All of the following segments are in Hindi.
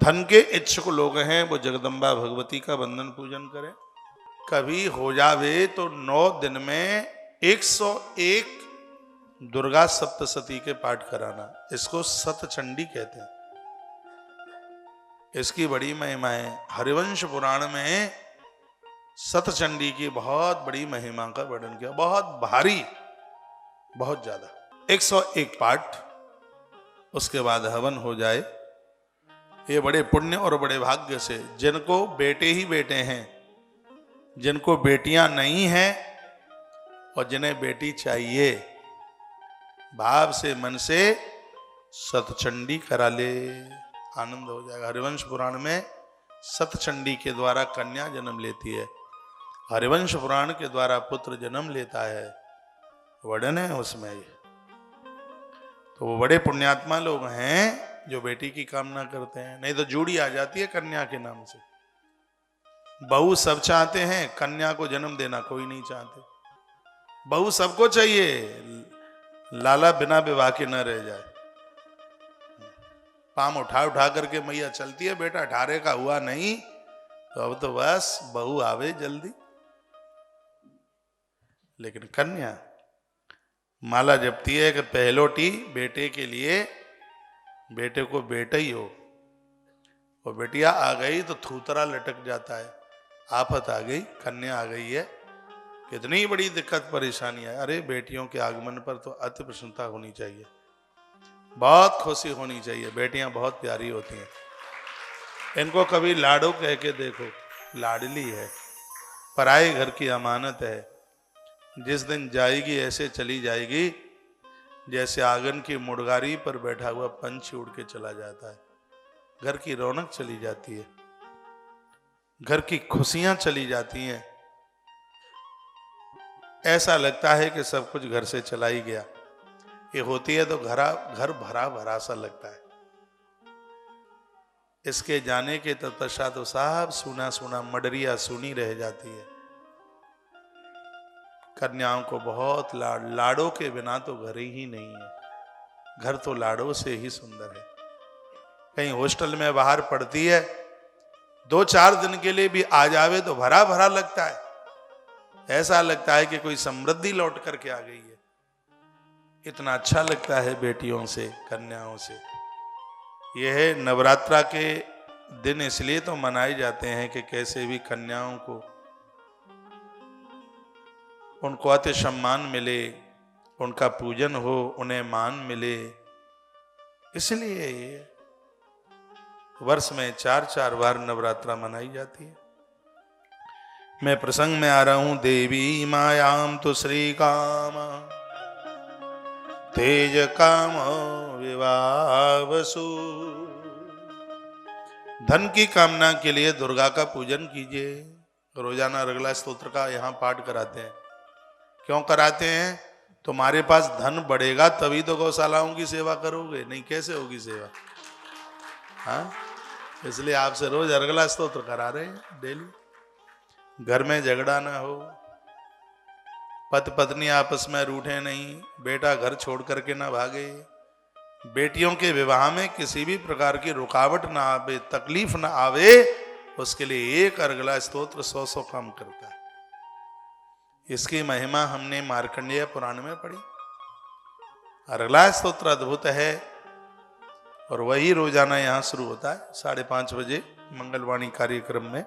धन के इच्छुक लोग हैं वो जगदम्बा भगवती का वंदन पूजन करें। कभी हो जावे तो 9 दिन में 101 दुर्गा सप्तशती के पाठ कराना, इसको सतचंडी कहते हैं। इसकी बड़ी महिमा है। हरिवंश पुराण में सतचंडी की बहुत बड़ी महिमा का वर्णन किया, बहुत भारी, बहुत ज्यादा। 101 पाठ, उसके बाद हवन हो जाए। ये बड़े पुण्य और बड़े भाग्य से, जिनको बेटे ही बेटे हैं, जिनको बेटियां नहीं हैं और जिन्हें बेटी चाहिए, भाव से मन से सतचंडी करा ले, आनंद हो जाएगा। हरिवंश पुराण में सतचंडी के द्वारा कन्या जन्म लेती है, हरिवंश पुराण के द्वारा पुत्र जन्म लेता है, वर्णन है उसमें। ये तो वो बड़े पुण्यात्मा लोग हैं जो बेटी की कामना करते हैं। नहीं तो जूड़ी आ जाती है कन्या के नाम से। बहू सब चाहते हैं, कन्या को जन्म देना कोई नहीं चाहते। बहू सबको चाहिए, लाला बिना विवाह के न रह जाए। पाम उठा उठा करके मैया चलती है, बेटा 18 का हुआ नहीं तो अब तो बस बहू आवे जल्दी। लेकिन कन्या माला जपती है कि पहलोटी बेटे के लिए, बेटे को बेटा ही हो, और बेटिया आ गई तो थूतरा लटक जाता है। आफत आ गई, कन्या आ गई है, कितनी बड़ी दिक्कत परेशानी है। अरे बेटियों के आगमन पर तो अति प्रसन्नता होनी चाहिए, बहुत खुशी होनी चाहिए। बेटियां बहुत प्यारी होती हैं, इनको कभी लाडो कह के देखो, लाडली है, पराए घर की अमानत है। जिस दिन जाएगी ऐसे चली जाएगी जैसे आंगन की मुड़गारी पर बैठा हुआ पंछी उड़ के चला जाता है। घर की रौनक चली जाती है, घर की खुशियां चली जाती हैं, ऐसा लगता है कि सब कुछ घर से चला ही गया। ये होती है तो घर भरा भरा सा लगता है। इसके जाने के तत्पश्चात तो साहब सुना सुना मडरिया सुनी रह जाती है। कन्याओं को बहुत लाड़ों के बिना तो घर ही नहीं है, घर तो लाड़ों से ही सुंदर है। कहीं हॉस्टल में बाहर पड़ती है, 2-4 दिन के लिए भी आ जावे तो भरा भरा लगता है, ऐसा लगता है कि कोई समृद्धि लौट करके आ गई है। इतना अच्छा लगता है बेटियों से, कन्याओं से। यह नवरात्रा के दिन इसलिए तो मनाए जाते हैं कि कैसे भी कन्याओं को, उनको अति सम्मान मिले, उनका पूजन हो, उन्हें मान मिले। इसलिए वर्ष में 4-4 बार नवरात्रा मनाई जाती है। मैं प्रसंग में आ रहा हूं। देवी मायाम तो श्री काम तेज काम विवावसु। धन की कामना के लिए दुर्गा का पूजन कीजिए। रोजाना रगला स्तोत्र का यहाँ पाठ कराते हैं। क्यों कराते हैं? तुम्हारे पास धन बढ़ेगा तभी तो गौशालाओं की सेवा करोगे, नहीं कैसे होगी सेवा? हाँ, इसलिए आपसे रोज अर्गला स्तोत्र करा रहे हैं डेली। घर में झगड़ा ना हो, पति पत्नी आपस में रूठे नहीं, बेटा घर छोड़ करके ना भागे, बेटियों के विवाह में किसी भी प्रकार की रुकावट ना आवे, तकलीफ ना आवे, उसके लिए एक अर्गला स्तोत्र 100 काम करता है। इसकी महिमा हमने मार्कंडेय पुराण में पढ़ी। अर्गला स्तोत्र अद्भुत है और वही रोजाना यहाँ शुरू होता है 5:30 बजे मंगलवाणी कार्यक्रम में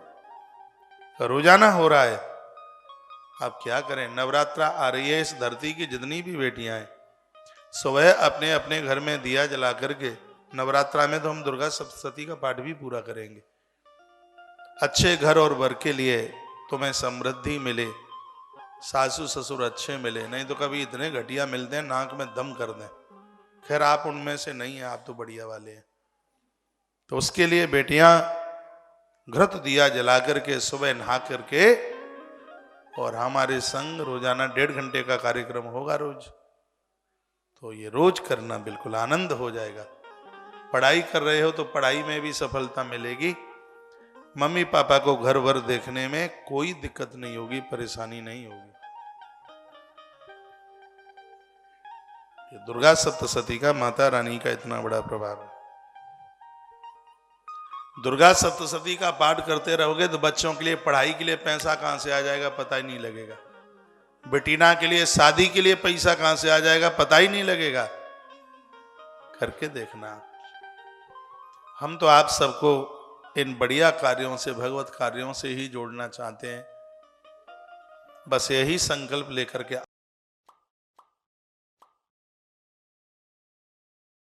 रोजाना हो रहा है। आप क्या करें, नवरात्रा आ रही है, इस धरती की जितनी भी बेटियां हैं सुबह अपने अपने घर में दिया जला करके, नवरात्रा में तो हम दुर्गा सप्तशती का पाठ भी पूरा करेंगे। अच्छे घर और वर के लिए तुम्हें समृद्धि मिले, सासू ससुर अच्छे मिले, नहीं तो कभी इतने घटिया मिलते हैं नाक में दम कर दें। खैर आप उनमें से नहीं हैं, आप तो बढ़िया वाले हैं। तो उसके लिए बेटियां घृत दिया जला करके सुबह नहा करके, और हमारे संग रोजाना 1.5 घंटे का कार्यक्रम होगा रोज, तो ये रोज करना, बिल्कुल आनंद हो जाएगा। पढ़ाई कर रहे हो तो पढ़ाई में भी सफलता मिलेगी, मम्मी पापा को घर वर देखने में कोई दिक्कत नहीं होगी, परेशानी नहीं होगी। ये दुर्गा सप्तशती का, माता रानी का इतना बड़ा प्रभाव है। दुर्गा सप्तशती का पाठ करते रहोगे तो बच्चों के लिए पढ़ाई के लिए पैसा कहां से आ जाएगा पता ही नहीं लगेगा। बेटीना के लिए शादी के लिए पैसा कहां से आ जाएगा पता ही नहीं लगेगा। करके देखना। हम तो आप सबको इन बढ़िया कार्यों से, भगवत कार्यों से ही जोड़ना चाहते हैं। बस यही संकल्प लेकर के